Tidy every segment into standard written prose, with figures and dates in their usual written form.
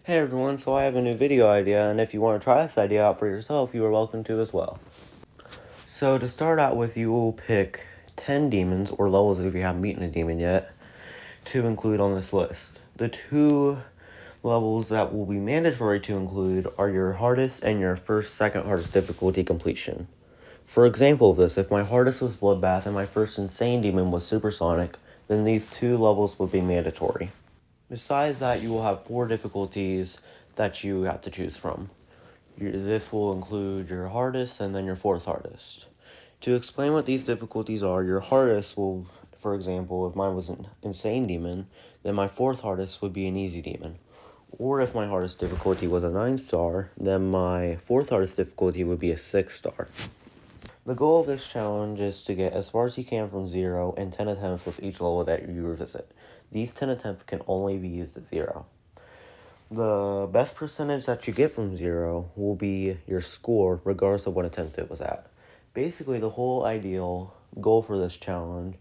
Hey everyone, so I have a new video idea, and if you want to try this idea out for yourself, you are welcome to as well. So to start out with, you will pick 10 demons, or levels if you haven't beaten a demon yet, to include on this list. The two levels that will be mandatory to include are your hardest and your second hardest difficulty completion. For example of this, if my hardest was Bloodbath and my first insane demon was Supersonic, then these two levels would be mandatory. Besides that, you will have 4 difficulties that you have to choose from. This will include your hardest and then your fourth hardest. To explain what these difficulties are, your hardest will, for example, if mine was an insane demon, then my fourth hardest would be an easy demon. Or if my hardest difficulty was a 9-star, then my fourth hardest difficulty would be a 6-star. The goal of this challenge is to get as far as you can from 0 and 10 attempts with each level that you revisit. These 10 attempts can only be used at 0. The best percentage that you get from 0 will be your score, regardless of what attempt it was at. Basically, the whole ideal goal for this challenge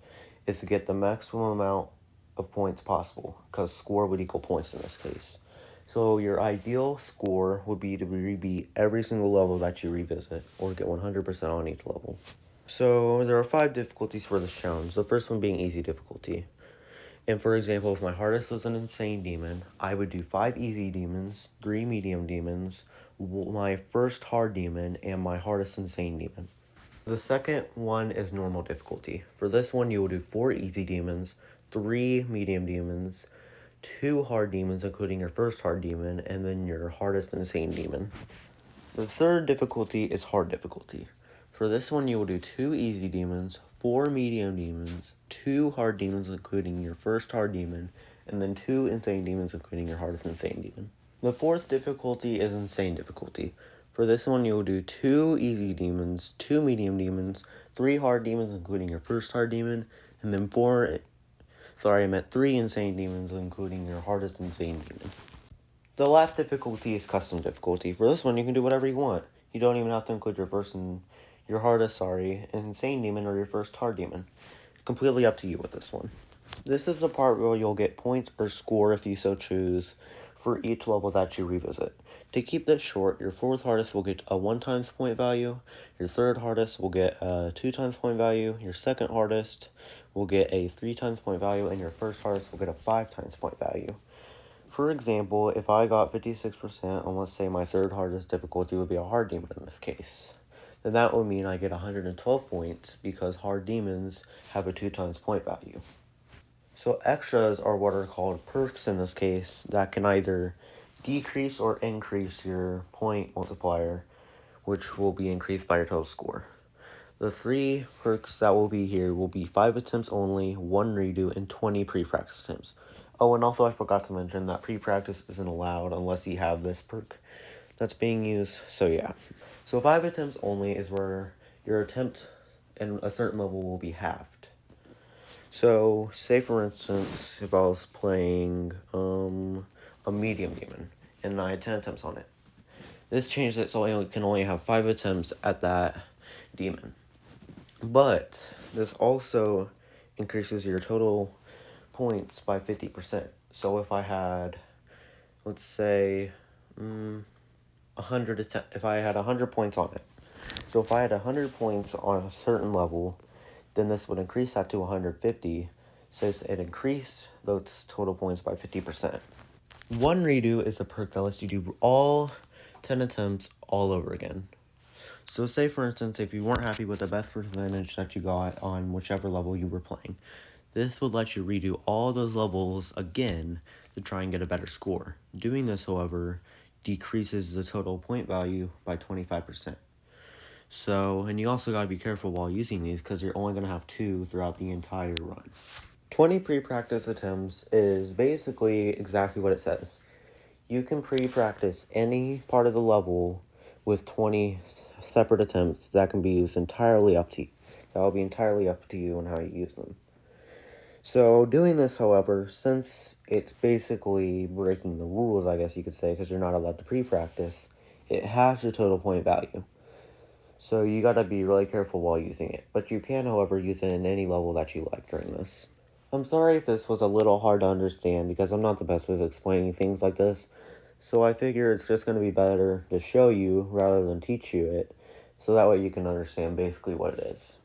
is to get the maximum amount of points possible, because score would equal points in this case. So your ideal score would be to beat every single level that you revisit, or get 100% on each level. So there are 5 difficulties for this challenge, the first one being easy difficulty. And for example, if my hardest was an insane demon, I would do 5 easy demons, 3 medium demons, my first hard demon, and my hardest insane demon. The second one is normal difficulty. For this one, you will do 4 easy demons, 3 medium demons, 2 hard demons, including your first hard demon, and then your hardest insane demon. The third difficulty is hard difficulty. For this one, you will do 2 easy demons, 4 medium demons, 2 hard demons, including your first hard demon, and then 2 insane demons, including your hardest insane demon. The fourth difficulty is insane difficulty. For this one, you will do 2 easy demons, 2 medium demons, 3 hard demons, including your first hard demon, and then 3 insane demons, including your hardest insane demon. The last difficulty is custom difficulty. For this one, you can do whatever you want. You don't even have to include your hardest, insane demon or your first hard demon. It's completely up to you with this one. This is the part where you'll get points or score if you so choose for each level that you revisit. To keep this short, your fourth hardest will get a 1 times point value, your third hardest will get a 2 times point value, your second hardest will get a 3 times point value, and your first hardest will get a 5 times point value. For example, if I got 56%, and let's say my third hardest difficulty would be a hard demon in this case, then that would mean I get 112 points because hard demons have a 2 times point value. So extras are what are called perks in this case that can either decrease or increase your point multiplier, which will be increased by your total score. The 3 perks that will be here will be 5 attempts only, 1 redo, and 20 pre-practice attempts. Oh, and also I forgot to mention that pre-practice isn't allowed unless you have this perk that's being used, so yeah. So 5 attempts only is where your attempt in a certain level will be halved. So, say for instance, if I was playing a medium demon, and I had 10 attempts on it. This changes it so I can only have 5 attempts at that demon. But this also increases your total points by 50%. So if I had, let's say, 100 if I had 100 points on it. So if I had 100 points on a certain level, then this would increase that to 150, since it increased those total points by 50%. 1 redo is a perk that lets you do all 10 attempts all over again. So say for instance, if you weren't happy with the best percentage that you got on whichever level you were playing, this would let you redo all those levels again to try and get a better score. Doing this, however, decreases the total point value by 25%. So, and you also gotta be careful while using these because you're only gonna have 2 throughout the entire run. 20 pre-practice attempts is basically exactly what it says. You can pre-practice any part of the level with 20 separate attempts that can be used entirely up to you. That will be entirely up to you on how you use them. So doing this, however, since it's basically breaking the rules, I guess you could say, because you're not allowed to pre-practice, it has your total point value. So you gotta be really careful while using it. But you can, however, use it in any level that you like during this. I'm sorry if this was a little hard to understand because I'm not the best with explaining things like this. So I figure it's just going to be better to show you rather than teach you it, so that way you can understand basically what it is.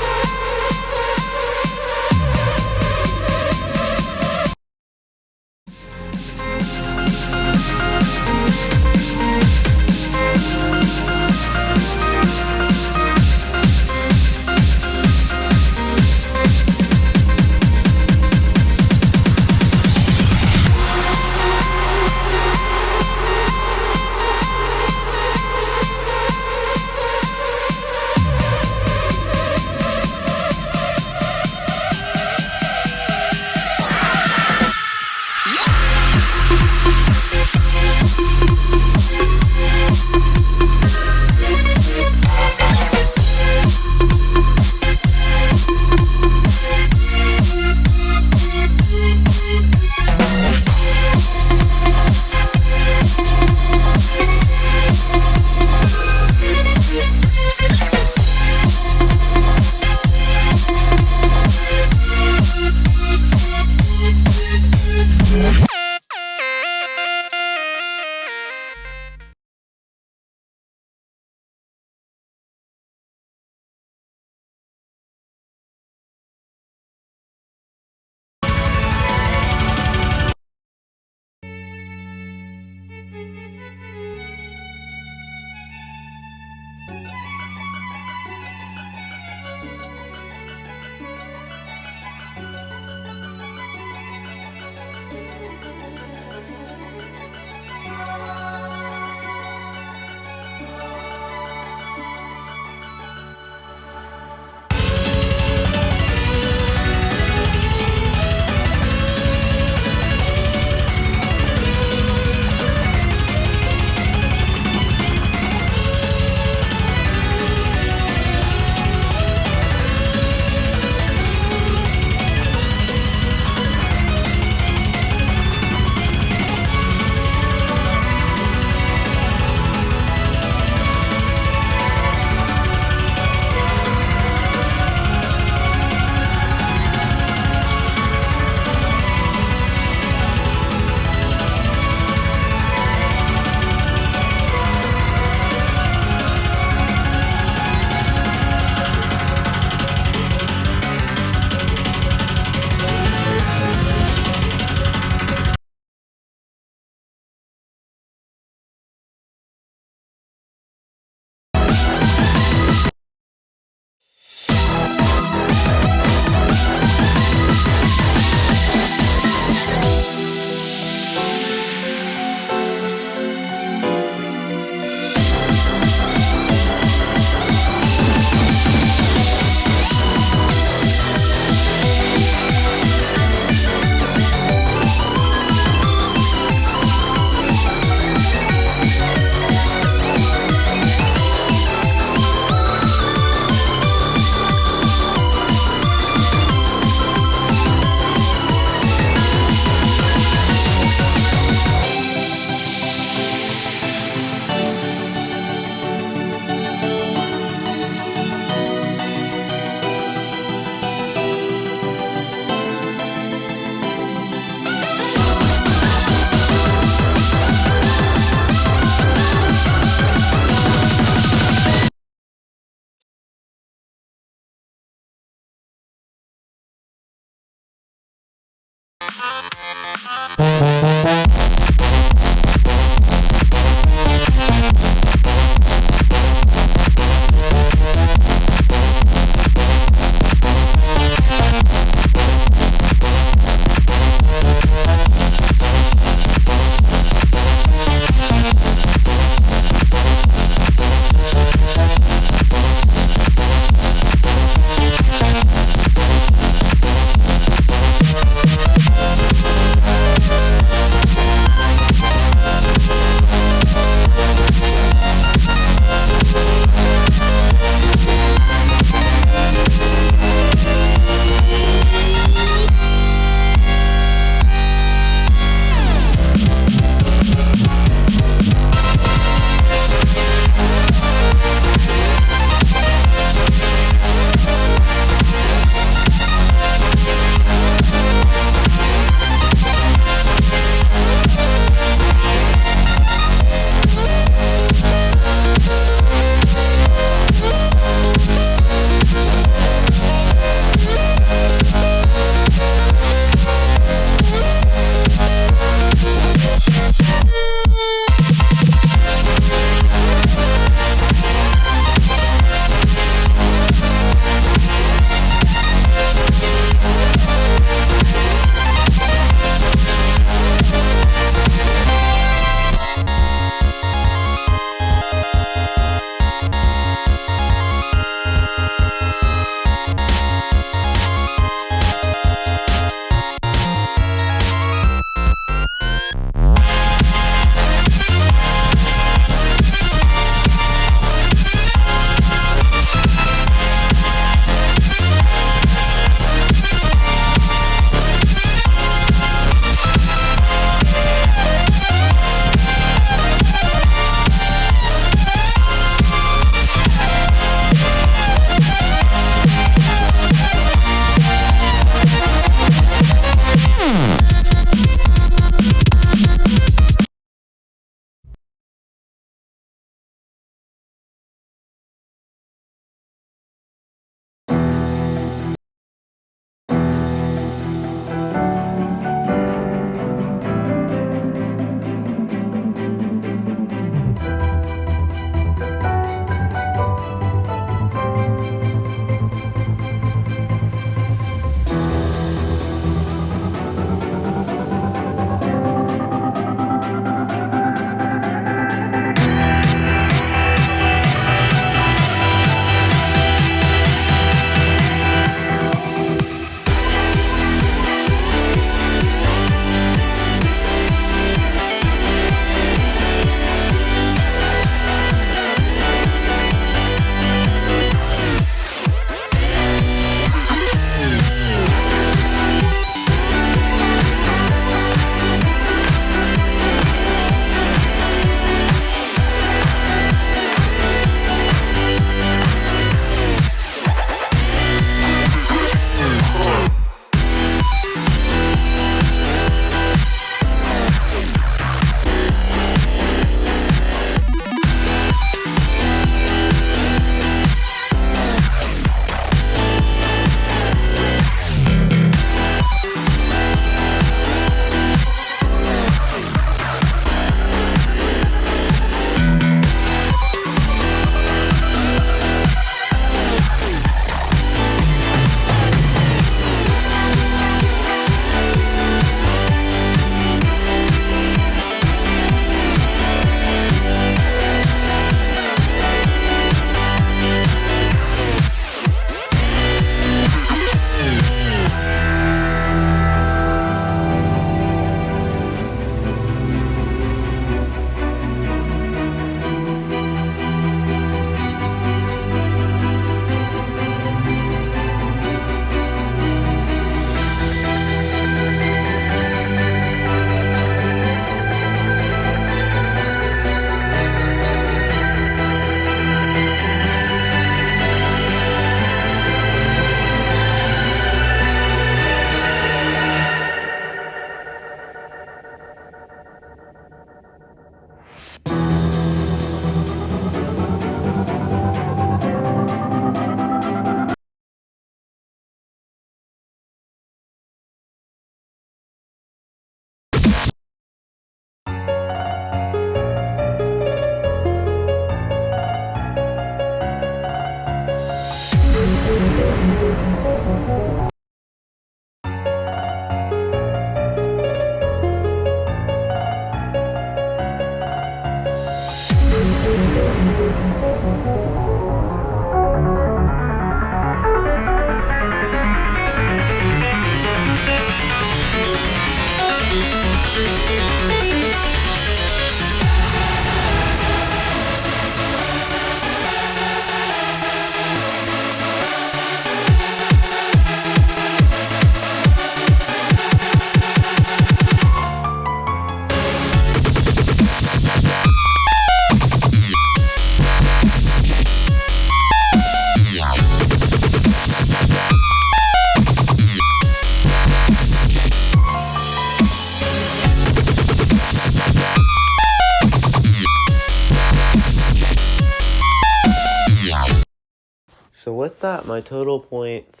So with that, my total points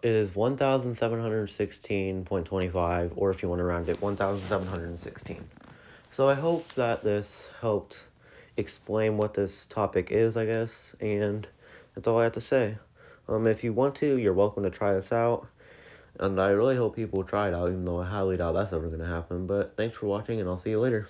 is 1,716.25, or if you want to round it, 1,716. So I hope that this helped explain what this topic is, I guess, and that's all I have to say. If you want to, you're welcome to try this out, and I really hope people try it out, even though I highly doubt that's ever going to happen. But thanks for watching, and I'll see you later.